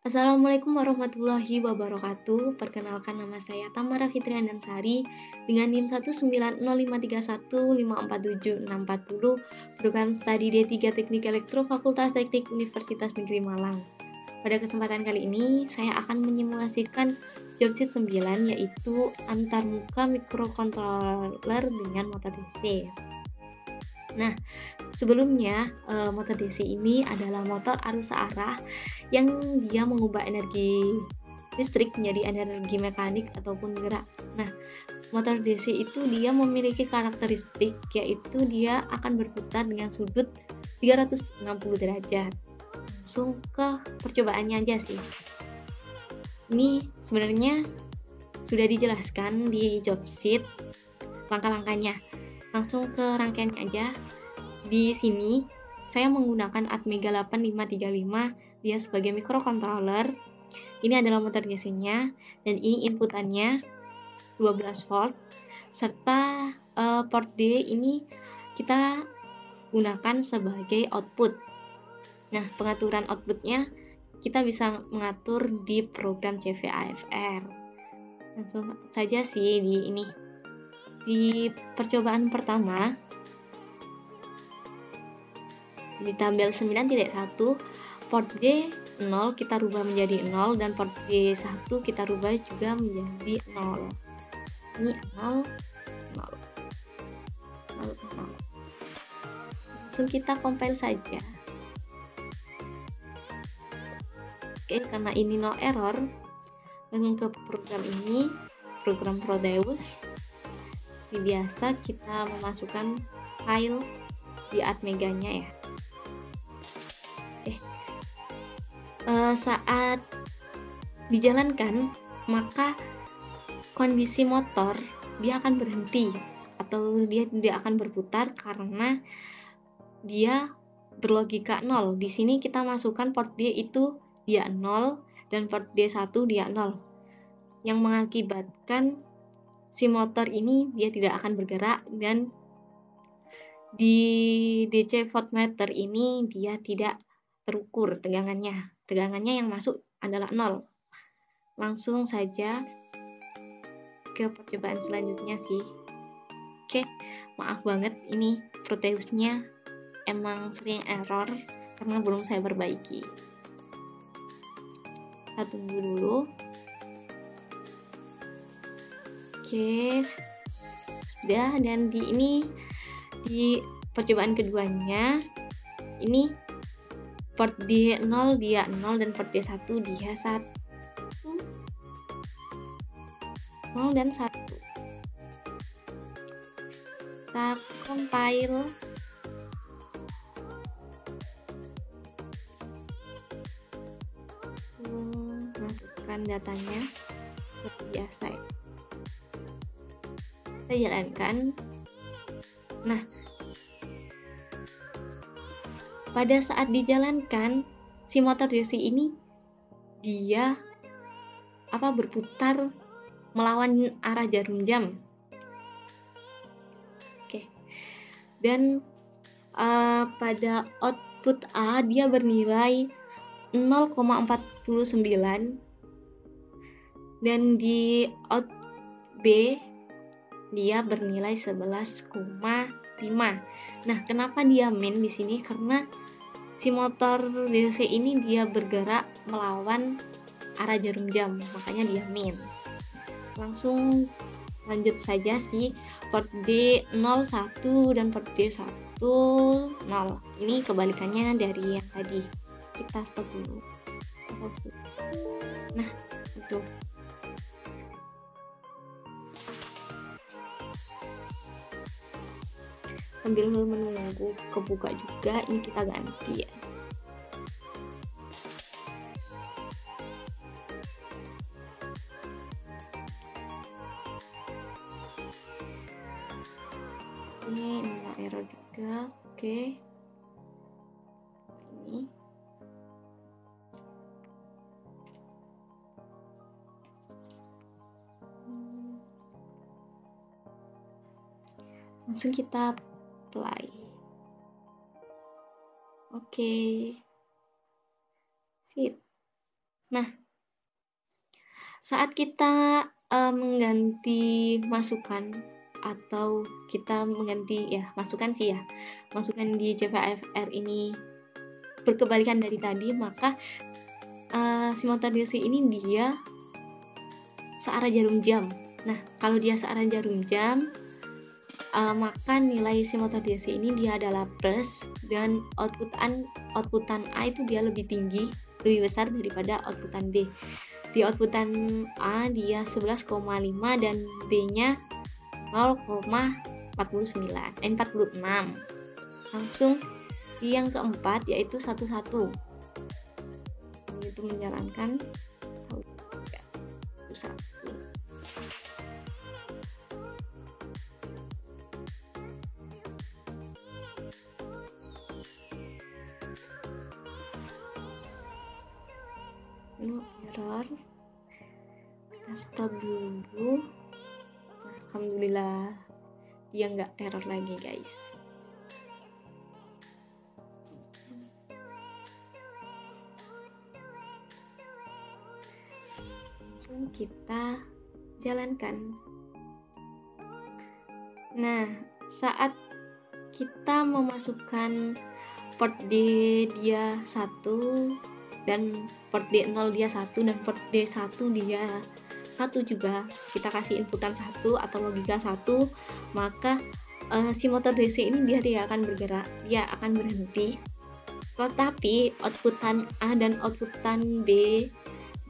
Assalamualaikum warahmatullahi wabarakatuh. Perkenalkan, nama saya Tamara Fitrian dan Sari dengan NIM 19053154760, program studi D3 Teknik Elektro Fakultas Teknik Universitas Negeri Malang. Pada kesempatan kali ini, saya akan menyimulasikan job sheet 9, yaitu antarmuka microcontroller dengan motor DC. Nah, sebelumnya motor DC ini adalah motor arus searah yang dia mengubah energi listrik menjadi energi mekanik ataupun gerak. Nah, motor DC itu dia memiliki karakteristik, yaitu dia akan berputar dengan sudut 360 derajat. Langsung ke percobaannya aja sih. Ini sebenarnya sudah dijelaskan di job sheet langkah-langkahnya. Langsung ke rangkaiannya aja. Di sini saya menggunakan Atmega 8535 dia sebagai microcontroller. Ini adalah motor DC-nya dan ini inputannya 12 volt serta port D ini kita gunakan sebagai output. Nah, pengaturan outputnya kita bisa mengatur di program CVAFR. Langsung saja sih di ini. Di percobaan pertama, di tabel 9.1, port D 0 kita rubah menjadi 0 dan port D1 kita rubah juga menjadi 0. Ini 0, 0, 0, 0. Langsung kita compile saja. Oke, karena ini no error, langsung ke program ini, program Proteus. Biasa kita memasukkan file di Atmega-nya ya. Saat dijalankan, maka kondisi motor dia akan berhenti atau dia tidak akan berputar karena dia berlogika 0. Di sini kita masukkan port D itu dia 0 dan port D1 dia 0. Yang mengakibatkan si motor ini dia tidak akan bergerak dan di DC voltmeter ini dia tidak terukur tegangannya. Tegangannya yang masuk adalah 0. Langsung saja ke percobaan selanjutnya sih. Oke, maaf banget ini Proteusnya emang sering error karena belum saya perbaiki. Kita tunggu dulu. Oke, sudah. Dan di percobaan keduanya ini port D0 dia 0 dan port D1 dia 1, 0 dan 1. Kita compile. Masukkan datanya seperti biasa ya. Kita jalankan. Nah, pada saat dijalankan, si motor DC ini dia berputar melawan arah jarum jam. Oke. Dan pada output A dia bernilai 0,49 dan di out B dia bernilai 11,5. Nah, kenapa dia min di sini? Karena si motor DC ini dia bergerak melawan arah jarum jam, makanya dia min. Langsung lanjut saja sih. Port D01 dan port D1 0. Ini kebalikannya dari yang tadi. Kita stop dulu. Nah, itu. Sambil menunggu kebuka juga, ini kita ganti ya. Ini nggak error juga. Oke, ini langsung kita apply. Oke. Sip. Nah, saat kita mengganti masukan atau kita mengganti masukan di CVFR ini berkebalikan dari tadi, maka si motor DC ini dia searah jarum jam. Nah, kalau dia searah jarum jam, maka nilai si motor DC ini dia adalah plus, dan outputan A itu dia lebih tinggi, lebih besar daripada outputan B. Di outputan A dia 11,5 dan B-nya 0,46. Langsung di yang keempat yaitu 11. Itu menjalankan 1. Error, kita stop dulu. Alhamdulillah dia nggak error lagi, guys. Langsung kita jalankan. Nah, saat kita memasukkan port D dia 1 dan port D0 dia 1 dan port D1 dia 1 juga, kita kasih inputan 1 atau logika 1, maka si motor DC ini dia tidak akan bergerak, dia akan berhenti. Tetapi outputan A dan outputan B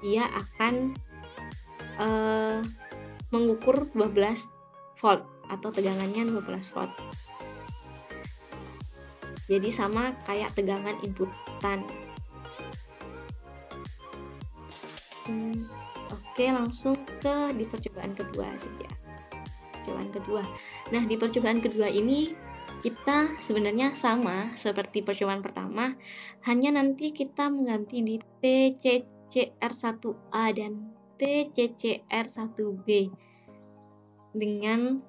dia akan mengukur 12 volt atau tegangannya 12 volt. Jadi sama kayak tegangan inputan. Oke, langsung di percobaan kedua saja. Nah, di percobaan kedua ini kita sebenarnya sama seperti percobaan pertama, hanya nanti kita mengganti di TCCR1A dan TCCR1B dengan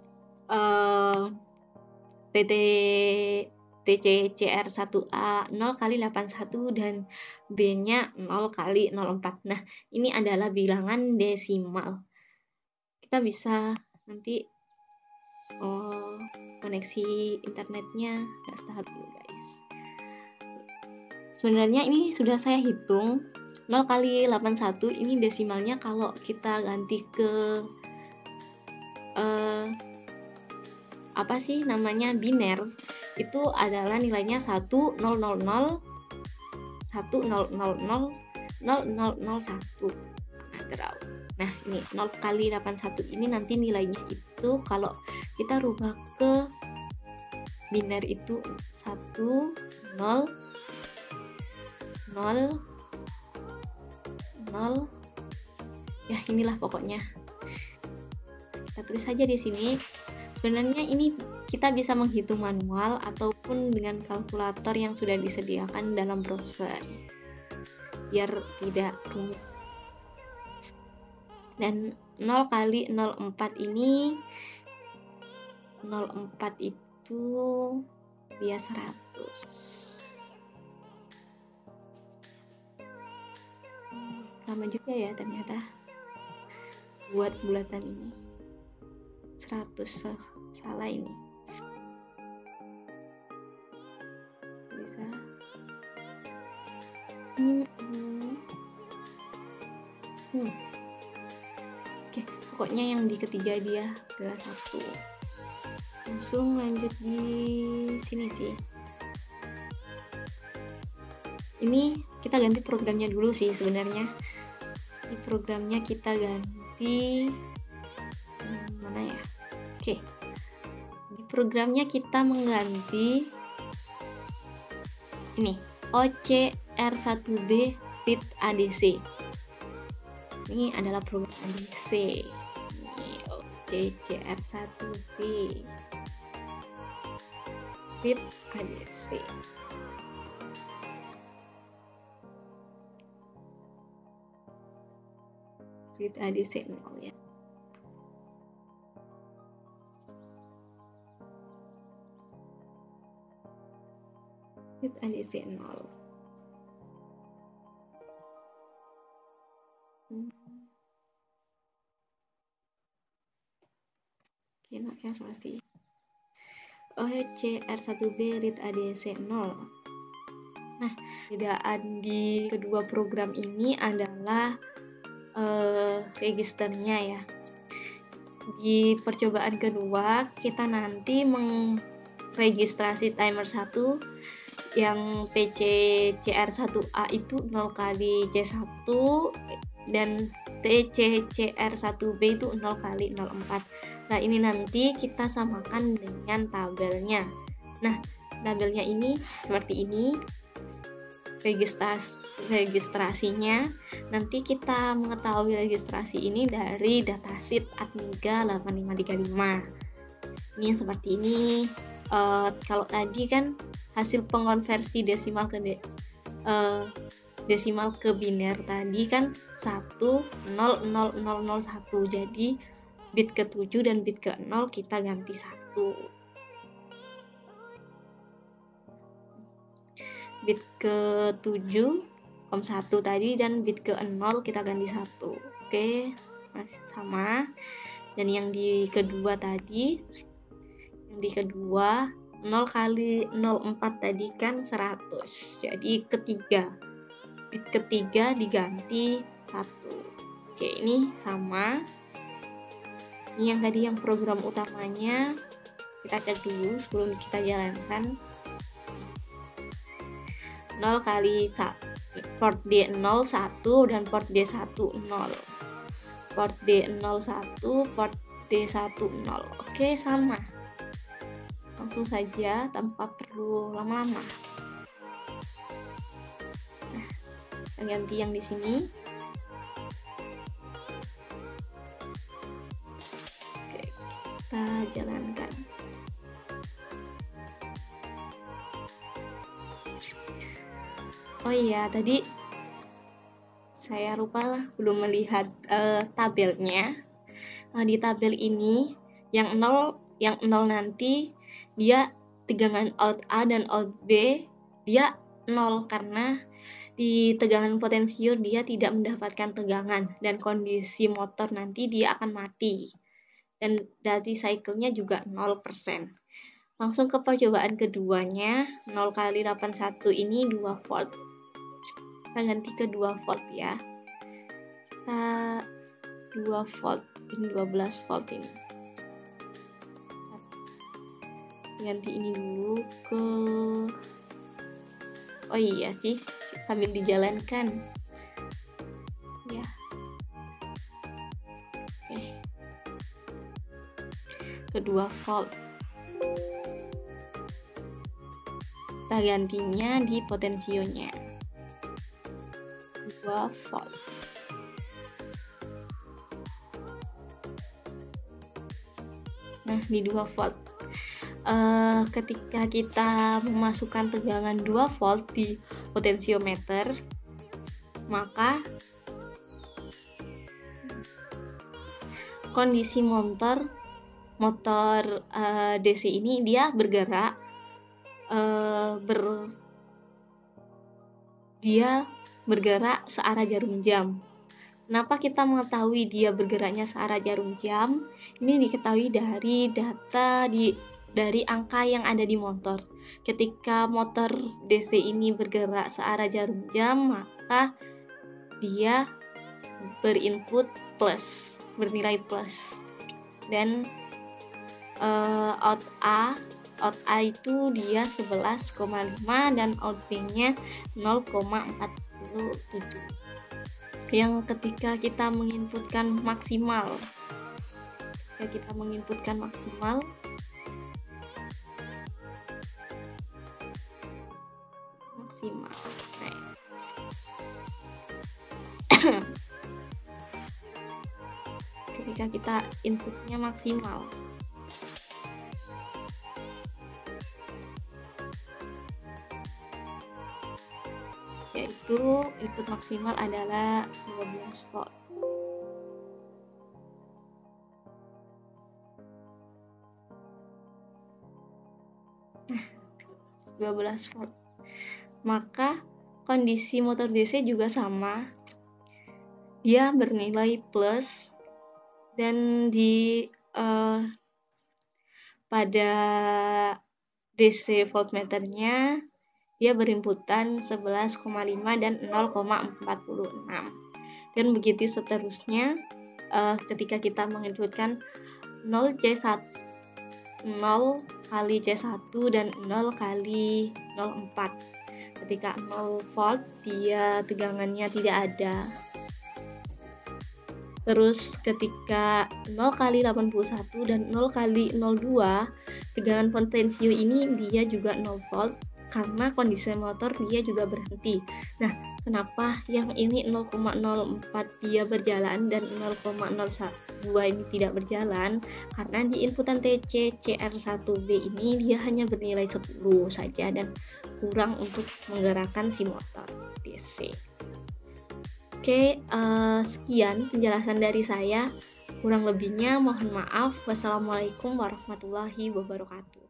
TCCR1A 0x81 dan B-nya 0x04. Nah, ini adalah bilangan desimal. Kita bisa nanti koneksi internetnya nggak stabil, guys. Sebenarnya ini sudah saya hitung 0x81 ini desimalnya kalau kita ganti ke biner, itu adalah nilainya 1 0 0 0 1 0 0 0 0 0 0 0 1. Nah, ini 0x81 ini nanti nilainya itu kalau kita rubah ke biner itu 1 0 0 0. Ya, inilah pokoknya. Kita tulis saja di sini. Sebenarnya ini kita bisa menghitung manual ataupun dengan kalkulator yang sudah disediakan dalam browser, biar tidak rumit. Dan 0x04 ini 04 itu dia 100. Lama juga ya ternyata buat bulatan ini. 100 salah ini. Bisa. Oke, pokoknya yang di ketiga dia adalah 1. Langsung lanjut di sini sih. Ini kita ganti programnya dulu sih sebenarnya. Di programnya kita ganti mana ya? Oke. Di programnya kita mengganti ini OCR1B read ADC. Ini adalah program ADC. Ini OCR1B read ADC. Read ADC 0 ya. Read ADC 0. Kino evaluasi. CR1B read ADC 0. Nah, perbedaan di kedua program ini adalah registernya ya. Di percobaan kedua, kita nanti mengregistrasi timer 1 yang TC CR1A itu 0 kali C1 dan TC CR1B itu 0 kali 0,4. Nah, ini nanti kita samakan dengan tabelnya. Nah, tabelnya ini seperti ini. Registrasinya nanti kita mengetahui registrasi ini dari datasheet Admiga 8535. Ini seperti ini. Kalau tadi kan hasil pengonversi desimal ke biner tadi kan 1,00001. Jadi bit ke-7 dan bit ke-0 kita ganti 1. Bit ke-7 1 tadi dan bit ke-0 kita ganti 1. Oke, masih sama. Dan yang di kedua tadi, yang di kedua 0 kali 0,4 tadi kan 100. Jadi ketiga, bit ketiga diganti 1. Oke, ini sama. Ini yang tadi yang program utamanya, kita cek dulu sebelum kita jalankan. 0 kali port D0 1 dan port D1 0. Port D0 1, port D1 0. Oke, sama. Langsung saja tanpa perlu lama-lama. Nah, kita ganti yang di sini. Oke, kita jalankan. Oh iya, tadi saya lupa belum melihat tabelnya. Di tabel ini yang 0 nanti dia tegangan out A dan out B dia 0 karena di tegangan potensiur dia tidak mendapatkan tegangan dan kondisi motor nanti dia akan mati. Dan duty cycle-nya juga 0%. Langsung ke percobaan keduanya, 0 kali 81 ini 2 volt. Kita ganti ke 2 volt ya. Kita 2 volt, ini 12 volt ini. Ganti ini dulu ke... Oh iya sih, sambil dijalankan. Ya. Oke. Ke 2 volt. Kita gantinya di potensionya. 2 volt. Nah, di 2 volt. Ketika kita memasukkan tegangan 2 volt di potensiometer, maka kondisi motor DC ini dia bergerak bergerak searah jarum jam. Kenapa kita mengetahui dia bergeraknya searah jarum jam? Ini diketahui dari data dari angka yang ada di motor. Ketika motor DC ini bergerak searah jarum jam, maka dia bernilai plus. Dan out A itu dia 11,5 dan out B-nya 0,47. Yang ketika kita menginputkan maksimal. Nah. Ketika kita inputnya maksimal. Yaitu input maksimal adalah 12 volt. Nah, 12 volt. Maka kondisi motor DC juga sama. dia bernilai plus, dan pada DC voltmeternya dia berinputan 11,5 dan 0,46, dan begitu seterusnya. Ketika kita menginputkan 0 kali C1 dan 0 kali 0,4, ketika 0 volt dia tegangannya tidak ada. Terus ketika 0 kali 81 dan 0 kali 02, tegangan potensio ini dia juga 0 volt karena kondisi motor dia juga berhenti. Nah, kenapa yang ini 0,04 dia berjalan dan 0,02 ini tidak berjalan? Karena di inputan TC CR1B ini dia hanya bernilai 10 saja dan kurang untuk menggerakkan si motor DC. Oke, sekian penjelasan dari saya. Kurang lebihnya mohon maaf. Wassalamualaikum warahmatullahi wabarakatuh.